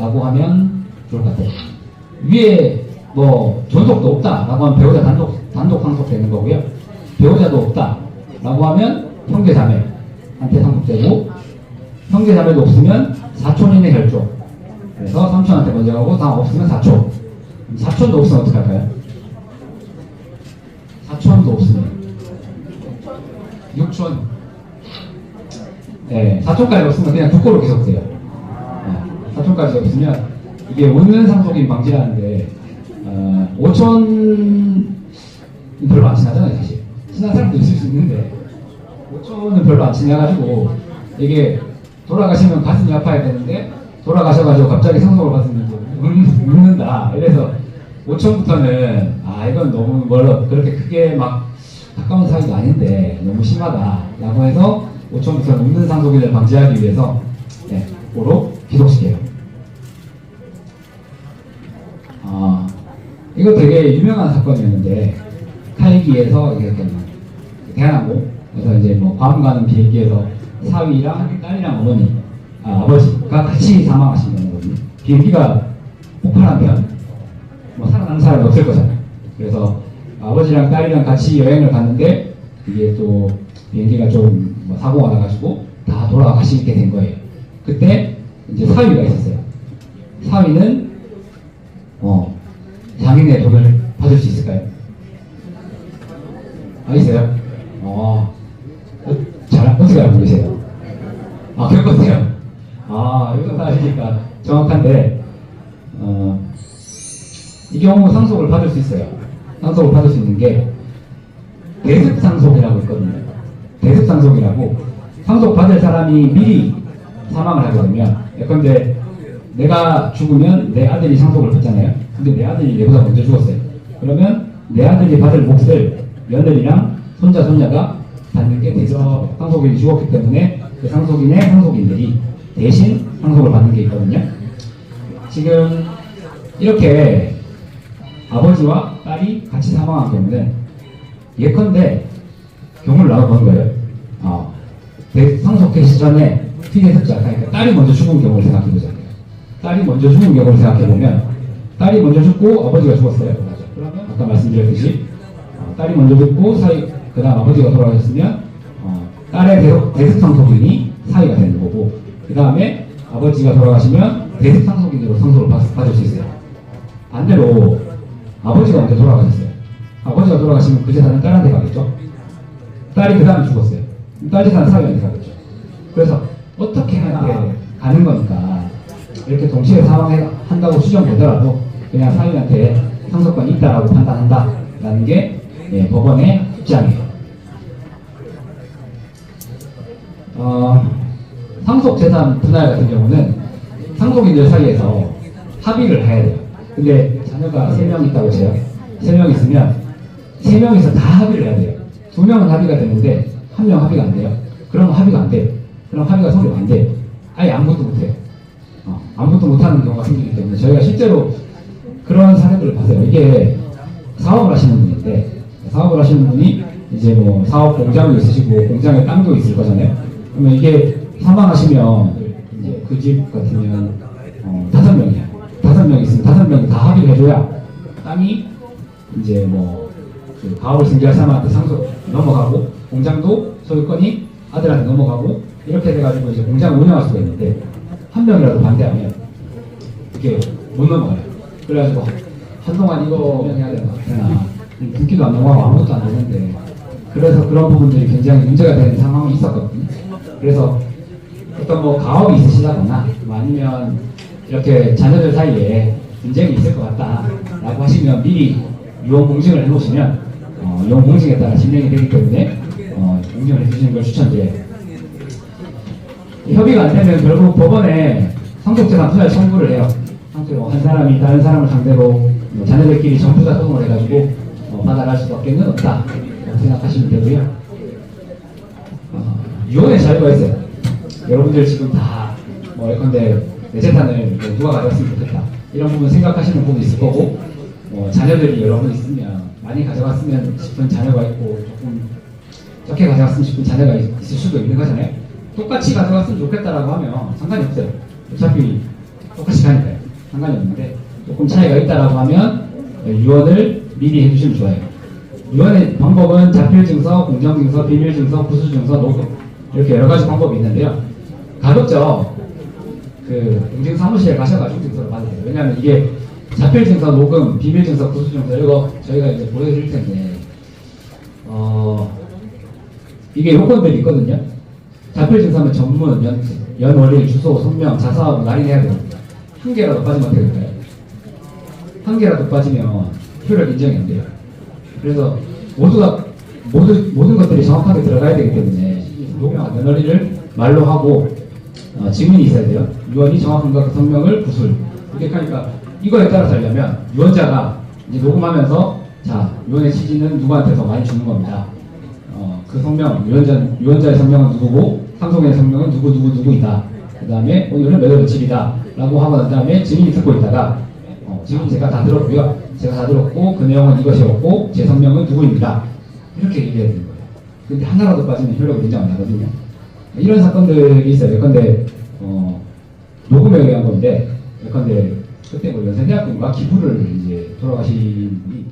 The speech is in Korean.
라고 하면 좋을 것 같아요. 위에 뭐 존속도 없다 라고 하면 배우자 단독 상속되는 거고요. 배우자도 없다 라고 하면 형제자매한테 상속되고, 형제자매도 없으면 사촌인의 혈족, 그래서 삼촌한테 먼저 가고 다 없으면 사촌. 사촌도 없으면 어떡할까요? 사촌도 없으면 육촌. 네, 사촌까지 없으면 그냥 국고로 계속 돼요. 네, 사촌까지 없으면 이게 웃는 상속인 방지라는데, 오촌 별로 안 친하잖아요. 사실 친한 사람도 있을 수 있는데 오촌은 별로 안 친해가지고 이게 돌아가시면 가슴이 아파야 되는데 돌아가셔가지고 갑자기 상속을 받으면 웃는다. 이래서 오촌부터는 이건 너무 멀어, 그렇게 크게 막 가까운 사이도 아닌데 너무 심하다 라고 해서 오촌부터는 웃는 상속인을 방지하기 위해서 고로 기속시켜요. 이거 되게 유명한 사건이었는데, 타이기에서 이렇게 대한항공에서 이제 뭐 괌 가는 비행기에서 사위랑 딸이랑 아버지가 같이 사망하신 거거든요. 비행기가 폭발하면 뭐 살아남는 사람이 없을 거잖아요. 그래서 아버지랑 딸이랑 같이 여행을 갔는데 이게 또 비행기가 좀 뭐 사고가 나가지고 다 돌아가시게 된 거예요. 그때 이제 사위가 있었어요. 사위는 장인의 돈을 받을 수 있을까요? 있어요? 어떻게 알고 계세요? 겪었어요? 이거 다 아시니까 정확한데, 이 경우 상속을 받을 수 있어요. 상속을 받을 수 있는 게 대습상속이라고 있거든요. 대습상속이라고, 상속받을 사람이 미리 사망을 하거든요. 예컨대 내가 죽으면 내 아들이 상속을 받잖아요. 근데 내 아들이 내보다 먼저 죽었어요. 그러면 내 아들이 받을 몫을 며느리랑 손자, 손녀가 받는 게 되죠. 상속인이 죽었기 때문에 그 상속인의 상속인들이 대신 상속을 받는 게 있거든요. 지금 이렇게 아버지와 딸이 같이 사망한 경우는 예컨대 경우를 나눠보는 거예요. 상속 개시 전에 피해석자, 그러니까 딸이 먼저 죽은 경우를 생각해보자. 딸이 먼저 죽은 경우를 생각해보면, 딸이 먼저 죽고 아버지가 죽었어요. 그러면 아까 말씀드렸듯이 딸이 먼저 죽고 그 다음 아버지가 돌아가셨으면 딸의 대습상속인이 사위가 되는 거고, 그 다음에 아버지가 돌아가시면 대습상속인으로 상속을 받을 수 있어요. 반대로 아버지가 먼저 돌아가셨어요. 아버지가 돌아가시면 그 재산은 딸한테 가겠죠. 딸이 그 다음에 죽었어요. 딸 재산은 사위한테 가겠죠. 그래서 어떻게 하는데 가는 거니까 이렇게 동시에 사망한다고 추정되더라도 그냥 사위한테 상속권이 있다라고 판단한다라는 게 법원의 입장이에요. 상속재산 분할 같은 경우는 상속인들 사이에서 합의를 해야 돼요. 근데 자녀가 3명 있다고 해서요. 3명 있으면 3명이서 다 합의를 해야 돼요. 2명은 합의가 되는데 1명 합의가 안 돼요. 그럼 합의가 안 돼요. 그럼 합의가 성립 안 돼요. 아예 아무것도 못해요. 아무것도 못하는 경우가 생기기 때문에 저희가 실제로 그런 사례들을 봤어요. 이게 사업을 하시는 분인데, 사업을 하시는 분이 이제 뭐 사업 공장도 있으시고 공장에 땅도 있을 거잖아요. 그러면 이게 사망하시면 이제 그 집 같으면 5명이야. 5명 있으면 5명이 다 합의를 해줘야 땅이 이제 그 가업을 승계할 사람한테 상속 넘어가고, 공장도 소유권이 아들한테 넘어가고, 이렇게 돼가지고 이제 공장을 운영할 수가 있는데, 1명이라도 반대하면 이게 못 넘어가요. 그래가지고 한동안 이거 해야 되나 붓기도 안 넘어가고 아무것도 안 되는데, 그래서 그런 부분들이 굉장히 문제가 되는 상황이 있었거든요. 그래서 어떤 가업이 있으시다거나 아니면 이렇게 자녀들 사이에 분쟁이 있을 것 같다라고 하시면 미리 유언 공증을 해놓으시면 유언 공증에 따라 진행이 되기 때문에 공증을 해주시는 걸 추천드려요. 협의가 안 되면 결국 법원에 상속재산 분할 청구를 해요. 한 사람이 다른 사람을 상대로 자녀들끼리 전부 다 소송을 해가지고 받아갈 수밖에 없다 생각하시면 되고요. 유언의 자유가 있어요. 여러분들 지금 다 예컨대 내 재산을 누가 가져갔으면 좋겠다 이런 부분 생각하시는 분도 있을 거고, 자녀들이 여러 분 있으면 많이 가져갔으면 싶은 자녀가 있고 조금 적게 가져갔으면 싶은 자녀가 있을 수도 있는 거잖아요. 똑같이 가져갔으면 좋겠다라고 하면 상관이 없어요. 어차피 똑같이 가니까요. 상관이 없는데 조금 차이가 있다라고 하면 유언을 미리 해주시면 좋아요. 유언의 방법은 자필증서, 공정증서, 비밀증서, 부수증서, 녹음 이렇게 여러 가지 방법이 있는데요. 가급적 그 공증사무실에 가셔가지고 증서를 받으세요. 왜냐하면 이게 자필증서, 녹음, 비밀증서, 부수증서 이거 저희가 이제 보여드릴 텐데 이게 요건들이 있거든요. 자필증서는 전문, 연월일, 주소, 성명, 자사하고 날인해야 돼요. 한 개라도 빠지면 어떻게 될까요? 한 개라도 빠지면 효력 인정이 안 돼요. 그래서 모든 것들이 정확하게 들어가야 되기 때문에 녹음, 연월일을 말로 하고 증인이 있어야 돼요. 유언이 정확한가 그 성명을 구술. 이렇게 하니까 이거에 따라서 하려면 유언자가 이제 녹음하면서 자 유언의 취지는 누구한테 더 많이 주는 겁니다. 그 성명 유언자의 성명은 누구고 상속인의 성명은 누구이다. 그 다음에 오늘은 몇 월 며칠이다 라고 하고 난 다음에 증인이 듣고 있다가 지금 제가 다 들었고요. 제가 다 들었고 그 내용은 이것이었고 제 성명은 누구입니다. 이렇게 얘기해야 되는 거예요. 근데 하나라도 빠지면 효력을 인정 안 하거든요. 이런 사건들이 있어요. 예컨대 녹음에 의한 건데 예컨대 그때 뭐 연세대학교인가 기부를 이제 돌아가신 분이